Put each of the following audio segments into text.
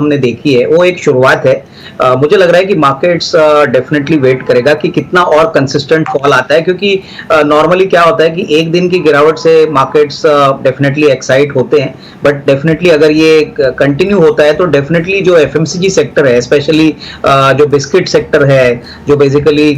हमने देखी है वो एक शुरुआत है। मुझे लग रहा है कि मार्केट्स डेफिनेटली वेट करेगा कि कितना और कंसिस्टेंट फॉल आता है, क्योंकि नॉर्मली क्या होता है कि एक दिन की गिरावट से मार्केट्स डेफिनेटली एक्साइट होते हैं, बट डेफिनेटली अगर ये कंटिन्यू होता है तो डेफिनेटली जो एफएमसीजी सेक्टर है, स्पेशली जो बिस्किट सेक्टर है, जो बेसिकली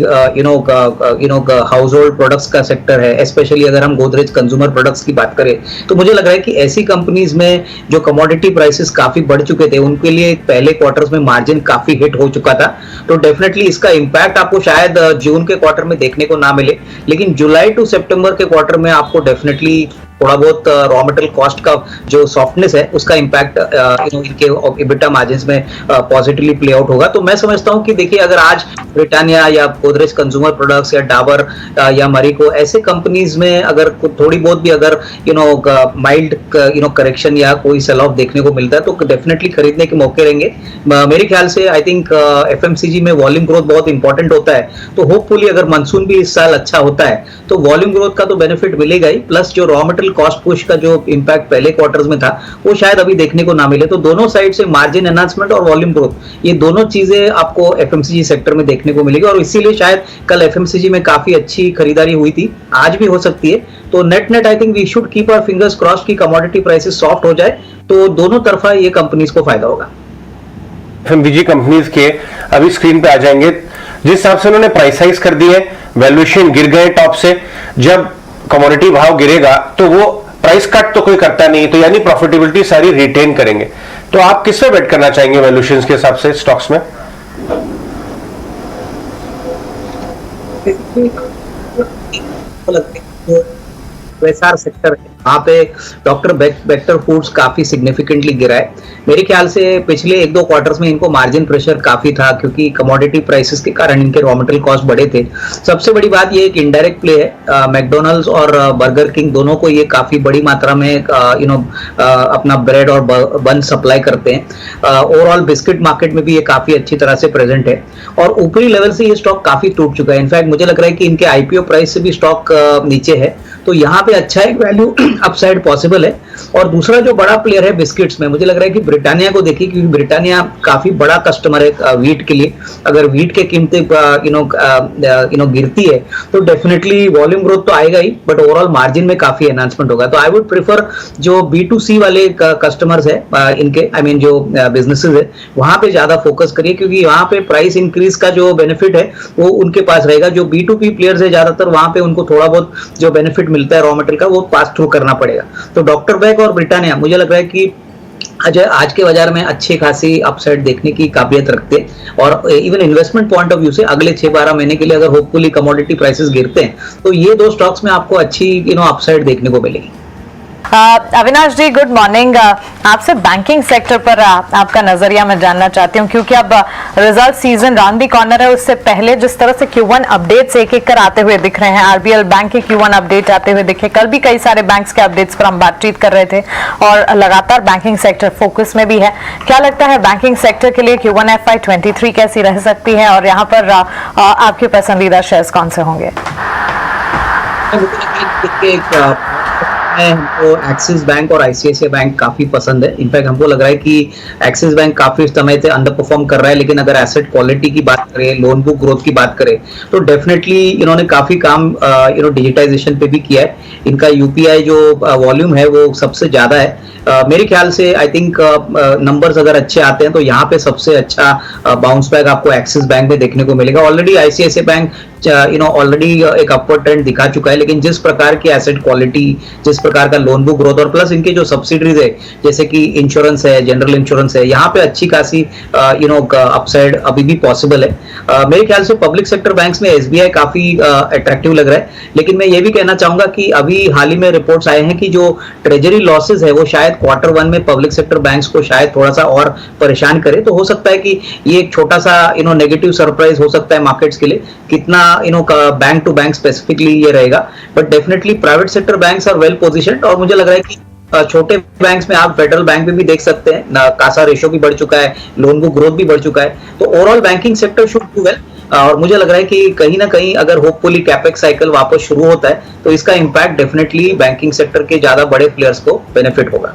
हाउस होल्ड प्रोडक्ट्स का सेक्टर है, स्पेशली अगर हम गोदरेज कंज्यूमर प्रोडक्ट्स की बात करें, तो मुझे लग रहा है कि ऐसी कंपनीज में जो कमोडिटी प्राइसेस काफी बढ़ चुके थे, उनके लिए पहले क्वार्टर्स में मार्जिन काफी हिट हो चुका था। तो डेफिनेटली इसका इंपैक्ट आपको शायद जून के क्वार्टर में देखने को ना मिले, लेकिन जुलाई टू सितंबर के क्वार्टर में आपको डेफिनेटली थोड़ा बहुत रॉ मटेरियल कॉस्ट का जो सॉफ्टनेस है उसका इंपैक्ट इनके इबिटा मार्जिन्स में पॉजिटिवली प्ले आउट होगा। तो मैं समझता हूं कि देखिए, अगर आज ब्रिटानिया या गोदरेज कंज्यूमर प्रोडक्ट्स या डाबर या मरीको ऐसे कंपनीज में अगर थोड़ी बहुत भी अगर माइल्ड करेक्शन या कोई सेल ऑफ देखने को मिलता है तो डेफिनेटली खरीदने के मौके रहेंगे। मेरे ख्याल से आई थिंक एफएमसीजी में वॉल्यूम ग्रोथ बहुत इंपॉर्टेंट होता है, तो होपफुली अगर मानसून भी इस साल अच्छा होता है तो वॉल्यूम ग्रोथ का तो बेनिफिट मिलेगा ही, प्लस जो रॉ मटेरियल कॉस्ट पुश का जो इंपैक्ट पहले क्वार्टर्स में था वो शायद अभी देखने को ना मिले। तो दोनों साइड से मार्जिन एनहांसमेंट और वॉल्यूम ग्रोथ, ये दोनों चीजें आपको एफएमसीजी सेक्टर में देखने को मिलेगी, और इसीलिए शायद कल एफएमसीजी में काफी अच्छी खरीदारी हुई थी, आज भी हो सकती है। तो net I think we should keep our fingers crossed कि कमोडिटी प्राइसेस सॉफ्ट हो जाए तो दोनों तरफा ये कंपनीज को फायदा होगा। एफएमसीजी कंपनीज के अभी स्क्रीन पे आ जाएंगे, जिस हिसाब से उन्होंने प्राइस हाइक्स कर दी है, वैल्यूएशन गिर गए टॉप से। जब कमोडिटी भाव गिरेगा तो वो प्राइस कट तो कोई करता नहीं, तो यानी प्रॉफिटेबिलिटी सारी रिटेन करेंगे। तो आप किस पे बेट करना चाहेंगे वैल्यूएशंस के हिसाब से स्टॉक्स में? एसआर सेक्टर है, वहां पे डॉक्टर बेक्टर फूड्स काफी सिग्निफिकेंटली गिरा है। मेरे ख्याल से पिछले एक दो क्वार्टर्स में इनको मार्जिन प्रेशर काफी था, क्योंकि कमोडिटी प्राइसेस के कारण इनके रॉ मटेरियल कॉस्ट बढ़े थे। सबसे बड़ी बात ये एक इनडायरेक्ट प्ले है, मैकडोनल्ड्स और बर्गर किंग दोनों को ये काफी बड़ी मात्रा में अपना ब्रेड और बन सप्लाई करते हैं। ओवरऑल बिस्किट मार्केट में भी ये काफी अच्छी तरह से प्रेजेंट है, और ऊपरी लेवल से ये स्टॉक काफी टूट चुका है। इनफैक्ट मुझे लग रहा है कि इनके आईपीओ प्राइस से भी स्टॉक नीचे है, तो यहाँ पे अच्छा एक वैल्यू अपसाइड पॉसिबल है। और दूसरा जो बड़ा प्लेयर है बिस्किट्स में, मुझे लग रहा है कि ब्रिटानिया को देखिए, क्योंकि ब्रिटानिया काफी बड़ा कस्टमर है व्हीट के लिए। अगर व्हीट के कीमतें गिरती है तो डेफिनेटली वॉल्यूम ग्रोथ तो आएगा ही, बट ओवरऑल मार्जिन में काफी एनहांसमेंट होगा। तो आई वुड प्रेफर जो B2C वाले कस्टमर्स है इनके, आई मीन जो बिजनेसेस है, वहां पे ज्यादा फोकस करिए, क्योंकि वहां पे प्राइस इंक्रीज का जो बेनिफिट है वो उनके पास रहेगा। जो B2B प्लेयर्स है ज्यादातर, वहां पे उनको थोड़ा बहुत जो बेनिफिट मिलता है रॉ मटेरियल का वो पास थ्रू करना पड़ेगा। तो डॉक्टर बैग और ब्रिटानिया मुझे लग रहा है कि आज के बाजार में अच्छी खासी अपसाइड देखने की काबिलियत रखते हैं, और even investment point of view से अगले 6-12 महीने के लिए अगर होपफुली कमोडिटी प्राइसेस गिरते हैं तो ये दो स्टॉक्स में आपको अच्छी अपसाइड देखने को मिलेगी। अविनाश जी, गुड मॉर्निंग। आपसे बैंकिंग सेक्टर पर आपका नजरिया मैं जानना चाहती हूँ, क्योंकि अब result season round the corner है। उससे पहले जिस तरह से Q1 अपडेट्स एक एक कर आते हुए दिख रहे हैं, आरबीएल बैंक के Q1 अपडेट आते हुए दिखे, कल भी कई सारे बैंक्स के अपडेट्स पर हम बातचीत कर रहे थे, और लगातार बैंकिंग सेक्टर फोकस में भी है। क्या लगता है बैंकिंग सेक्टर के लिए Q1 FY23 कैसी रह सकती है, और यहाँ पर आपके पसंदीदा शेयर्स कौन से होंगे? हमको एक्सिस बैंक और आईसीआईसीआई बैंक काफी पसंद है। इनफैक्ट हमको लग रहा है कि एक्सिस बैंक काफी समय से अंडर परफॉर्म कर रहा है, लेकिन अगर एसेट क्वालिटी की बात करें, लोन बुक ग्रोथ की बात करें, तो डेफिनेटली इन्होंने काफी काम डिजिटाइजेशन पे भी किया है। इनका यूपीआई जो वॉल्यूम है वो सबसे ज्यादा है। मेरे ख्याल से आई थिंक नंबर्स अगर अच्छे आते हैं तो यहाँ पे सबसे अच्छा बाउंस बैक आपको एक्सिस बैंक में देखने को मिलेगा। ऑलरेडी आईसीआईसीआई बैंक ऑलरेडी एक अपवर्ड ट्रेंड दिखा चुका है, लेकिन जिस प्रकार की एसेट क्वालिटी, जिस प्रकार का लोन बुक ग्रोथ, और प्लस इनके जो सब्सिडरीज है जैसे कि इंश्योरेंस है, जनरल इंश्योरेंस है, यहाँ पे अच्छी खासी अपसाइड अभी भी पॉसिबल है। मेरे ख्याल से पब्लिक सेक्टर बैंक्स में एसबीआई काफी अट्रैक्टिव लग रहा है, लेकिन मैं ये भी कहना चाहूंगा कि अभी हाल ही में रिपोर्ट्स आए हैं कि जो ट्रेजरी लॉसेज है वो शायद Q1 में पब्लिक सेक्टर बैंक्स को शायद थोड़ा सा और परेशान करे। तो हो सकता है कि ये एक छोटा सा नेगेटिव सरप्राइज हो सकता है मार्केट्स के लिए। कितना बैंक टू बैंक स्पेसिफिकली ये रहेगा, but definitely private sector banks are well positioned, और मुझे लग रहा है कि छोटे बैंक्स में आप फेडरल बैंक में भी देख सकते हैं, कासा रेशो भी बढ़ चुका है, लोन बुक ग्रोथ भी बढ़ चुका है। तो overall banking sector should do well, और मुझे लग रहा है कि कहीं ना कहीं अगर होपफुली कैपेक्स साइकिल वापस शुरू होता है तो इसका इंपैक्ट डेफिनेटली बैंकिंग सेक्टर के ज्यादा बड़े प्लेयर्स को बेनिफिट होगा।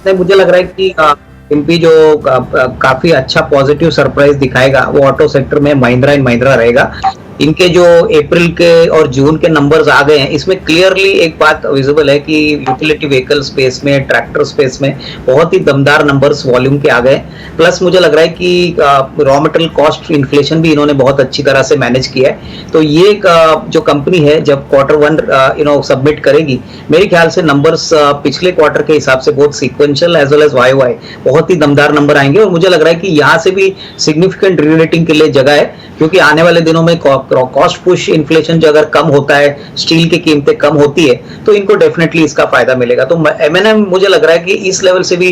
मुझे लग रहा है कि एमपी जो काफी अच्छा पॉजिटिव सरप्राइज दिखाएगा वो ऑटो सेक्टर में महिंद्रा एंड महिंद्रा रहेगा। इनके जो अप्रैल के और जून के नंबर्स आ गए हैं, इसमें क्लियरली एक बात विजिबल है कि यूटिलिटी व्हीकल स्पेस में, ट्रैक्टर स्पेस में बहुत ही दमदार नंबर्स वॉल्यूम के आ गए। प्लस मुझे लग रहा है कि रॉ मटेरियल कॉस्ट इन्फ्लेशन भी इन्होंने बहुत अच्छी तरह से मैनेज किया है। तो ये जो कंपनी है जब Q1 सबमिट करेगी, मेरे ख्याल से नंबर्स पिछले क्वार्टर के हिसाब से बहुत sequential as well as YOY बहुत ही दमदार नंबर आएंगे। और मुझे लग रहा है कि यहाँ से भी सिग्निफिकेंट रीरेटिंग के लिए जगह है, क्योंकि आने वाले दिनों में कॉस्ट पुश इन्फ्लेशन जो अगर कम होता है, स्टील की कीमतें कम होती है, तो इनको डेफिनेटली इसका फायदा मिलेगा। तो M&M मुझे लग रहा है कि इस लेवल से भी